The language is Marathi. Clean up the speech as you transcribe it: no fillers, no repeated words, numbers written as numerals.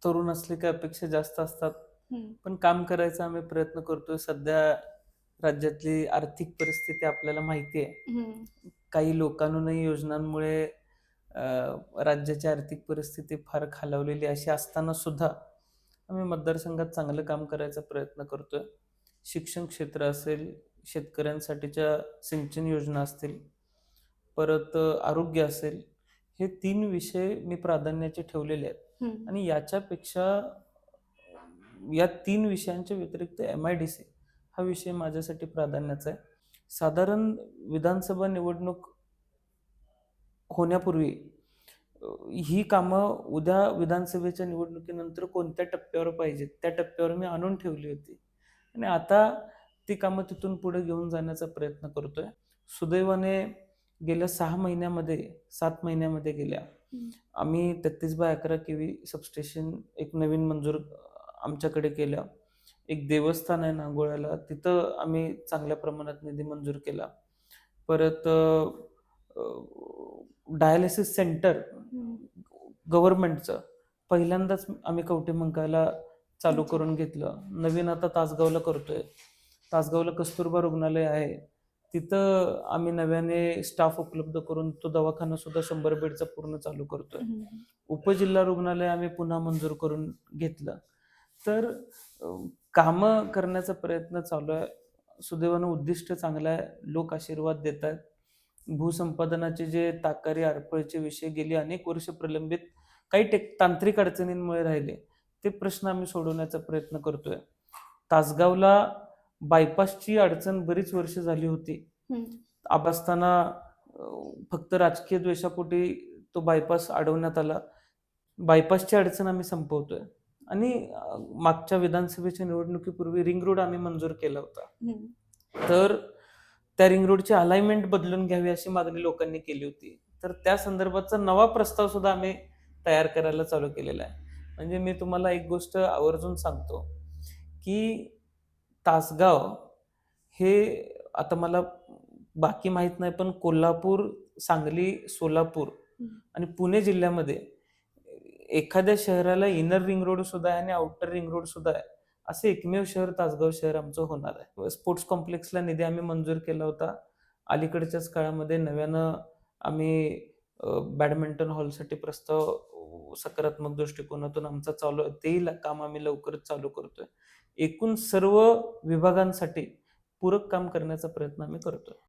तरुण असले की अपेक्षा जास्त असतात. हं, पण काम करायचा आम्ही प्रयत्न करतोय. सध्या राज्यातली आर्थिक परिस्थिती आपल्याला माहिती आहे. हं. काही लोकानुनय योजनांमुळे अ, राज्याची आर्थिक परिस्थिती फार खालावलेली अशी असताना सुद्धा आम्ही मतदारसंघात चांगलं काम करायचा प्रयत्न करतोय. शिक्षण क्षेत्र असेल, शेतकऱ्यांसाठीच्या सिंचन योजना असतील, परत आरोग्य असेल, हे 3 विषय मी प्राधान्याचे ठेवलेले आहेत. हं. आणि याच्यापेक्षा या 3 विषयांच्या व्यतिरिक्त एम-आय-डी-सी हा विषय माझ्यासाठी प्राधान्याचा आहे. साधारण विधानसभा निवडणूक होण्यापूर्वी अ, ही कामं उद्या विधानसभेच्या निवडणुकीनंतर कोणत्या टप्प्यावर पाहिजेत, त्या टप्प्यावर मी आणून ठेवली होती. आणि आता ती कामं तिथून पुढे घेऊन जाण्याचा प्रयत्न करतोय. सुदैवाने गेल्या 6 महिन्यामध्ये 7 महिन्यामध्ये गेल्या, हं. आम्ही 33/11 केव्ही सबस्टेशन एक नवीन मंजूर आमच्याकडे केलं. एक देवस्थान आहे नांगोळ्याला, तिथं आम्ही चांगल्या प्रमाणात निधी मंजूर केला. परत डायलिसिस सेंटर हं. गव्हर्नमेंटचं पहिल्यांदाच आम्ही कवठेमंकाळला चालू अच्छा. करून घेतलं. नवीन आता तासगावला करतोय. तासगावला कस्तुरबा रुग्णालय आहे. तिथं आम्ही नव्याने स्टाफ उपलब्ध करून तो दवाखाना सुद्धा 100 बेडचा पूर्ण चालू करतोय. हं, हं. उपजिल्हा रुग्णालय आम्ही पुन्हा मंजूर करून घेतलं. तर अ, कामं करण्याचा प्रयत्न चालू आहे. सुदैवानं उद्दिष्ट चांगलं आहे. लोक आशीर्वाद देतायत. भूसंपादनाचे जे ताकारी आरपळचे विषय गेली अनेक वर्ष प्रलंबित काही तांत्रिक अडचणींमुळे राहिले. ते प्रश्न आम्ही सोडवण्याचा प्रयत्न करतोय. तासगावला बायपासची अडचण बरीच वर्ष झाली होती. हं. असताना अ, फक्त राजकीय द्वेषापोटी तो बायपास अडवण्यात आला. बायपासची अडचण आम्ही संपवतोय आणि मागच्या विधानसभेच्या निवडणुकीपूर्वी रिंग रोड आम्ही मंजूर केला होता. हं. तर त्या रिंग रोडची अलाइनमेंट बदलून घ्यावी अशी मागणी लोकांनी केली होती. तर त्या संदर्भाचा नवा प्रस्ताव सुद्धा आम्ही तयार करायला चालू केलेला आहे. म्हणजे मी तुम्हाला एक गोष्ट आवर्जून सांगतो, की तासगाव हे आता मला बाकी माहीत नाही, पण कोल्हापूर, सांगली, सोलापूर हं. आणि पुणे जिल्ह्यामध्ये एखाद्या शहराला इनर रिंग रोड सुद्धा आहे आणि आउटर रिंग रोड सुद्धा आहे. असं एकमेव शहर तासगाव शहर आमचं होणार आहे. स्पोर्ट्स कॉम्प्लेक्सला निधी आम्ही मंजूर केला होता. अलीकडच्याच काळामध्ये नव्यानं आम्ही बॅडमिंटन हॉलसाठी प्रस्ताव सकारात्मक दृष्टिकोनातून आमचा चालू आहे. तेही काम आम्ही लवकरच चालू करतोय. एकूण सर्व विभागांसाठी पूरक काम करण्याचा प्रयत्न आम्ही करतोय.